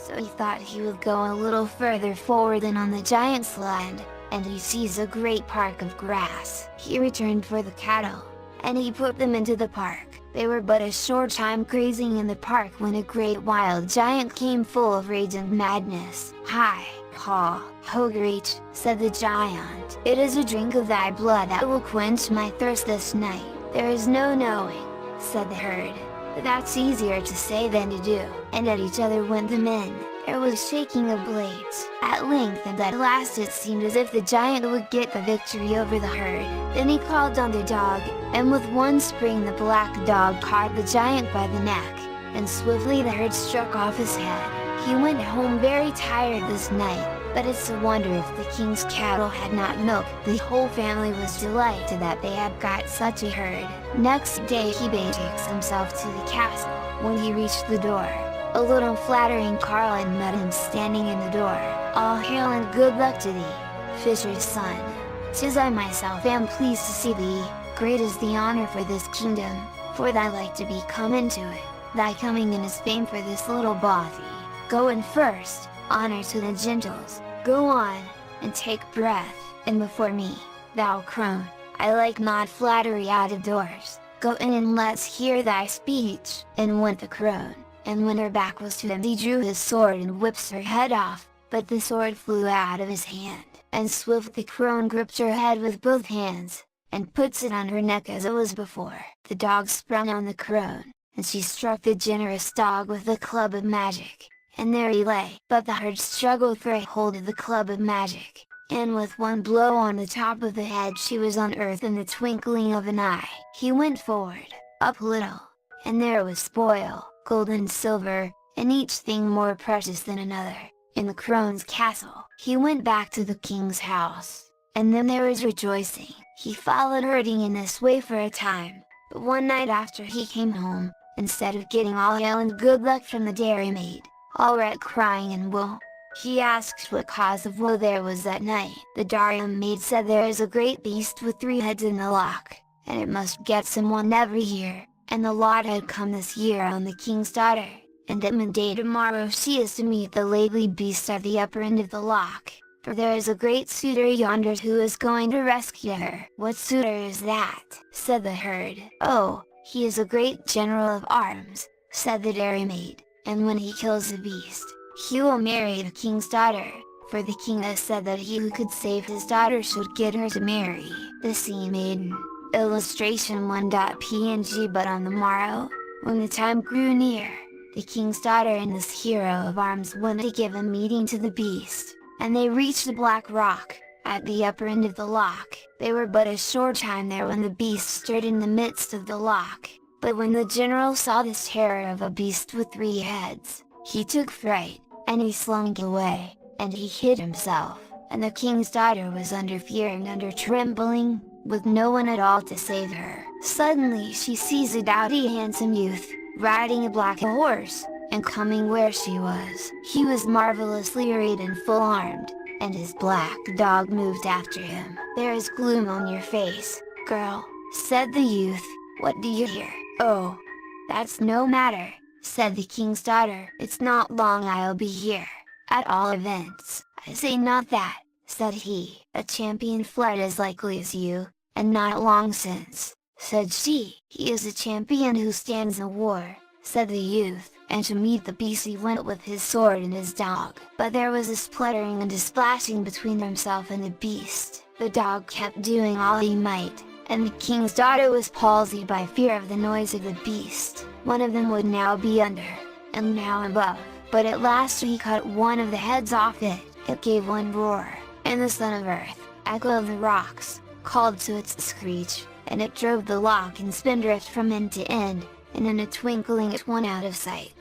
so he thought he would go a little further forward than on the giant's land, and he sees a great park of grass. He returned for the cattle, and he put them into the park. They were but a short time grazing in the park when a great wild giant came full of rage and madness. "Hi, ha, ho great," said the giant. "It is a drink of thy blood that will quench my thirst this night." "There is no knowing," said the herd. "That's easier to say than to do," and at each other went the men. There was shaking of blades. At length and at last it seemed as if the giant would get the victory over the herd. Then he called on the dog, and with one spring the black dog caught the giant by the neck, and swiftly the herd struck off his head. He went home very tired this night, but it's a wonder if the king's cattle had not milk. The whole family was delighted that they had got such a herd. Next day he betakes himself to the castle. When he reached the door, a little flattering carline met him standing in the door. "All hail and good luck to thee, fisher's son. 'Tis I myself am pleased to see thee. Great is the honor for this kingdom, for thy like to be come into it. Thy coming in is fame for this little bothy. Go in first, honor to the gentles. Go on, and take breath, and before me, thou crone, I like not flattery out of doors. Go in and let's hear thy speech." And went the crone, and when her back was to him he drew his sword and whips her head off, but the sword flew out of his hand, and swift the crone gripped her head with both hands, and puts it on her neck as it was before. The dog sprung on the crone, and she struck the generous dog with the club of magic, and there he lay. But the herd struggled for a hold of the club of magic, and with one blow on the top of the head she was on earth in the twinkling of an eye. He went forward, up a little, and there was spoil, gold and silver, and each thing more precious than another, in the crone's castle. He went back to the king's house, and then there was rejoicing. He followed herding in this way for a time, but one night after he came home, instead of getting all hail and good luck from the dairymaid, all right crying and woe, he asked what cause of woe there was that night. The dairymaid said, "There is a great beast with 3 heads in the lock, and it must get someone every year, and the lot had come this year on the king's daughter, and at midday tomorrow she is to meet the lately beast at the upper end of the lock, for there is a great suitor yonder who is going to rescue her." "What suitor is that?" said the herd. "Oh, he is a great general of arms," said the dairymaid, "and when he kills the beast, he will marry the king's daughter, for the king has said that he who could save his daughter should get her to marry." The Sea-Maiden. Illustration 1.png. But on the morrow, when the time grew near, the king's daughter and this hero of arms went to give a meeting to the beast, and they reached the black rock, at the upper end of the lock. They were but a short time there when the beast stirred in the midst of the lock, but when the general saw this terror of a beast with 3 heads, he took fright, and he slunk away, and he hid himself, and the king's daughter was under fear and under trembling, with no one at all to save her. Suddenly she sees a doughty handsome youth, riding a black horse, and coming where she was. He was marvelously arrayed and full armed, and his black dog moved after him. "There is gloom on your face, girl," said the youth. "What do you hear?" "Oh, that's no matter," said the king's daughter. "It's not long I'll be here, at all events." "I say not that," said he. "A champion fled as likely as you, and not long since," said she. "He is a champion who stands in war," said the youth, "and to meet the beast he went with his sword and his dog." But there was a spluttering and a splashing between himself and the beast. The dog kept doing all he might, and the king's daughter was palsied by fear of the noise of the beast. One of them would now be under, and now above, but at last he cut one of the heads off it. It gave one roar, and the son of earth, echo of the rocks, called to its screech, and it drove the lock and spindrift from end to end, and in a twinkling it went out of sight.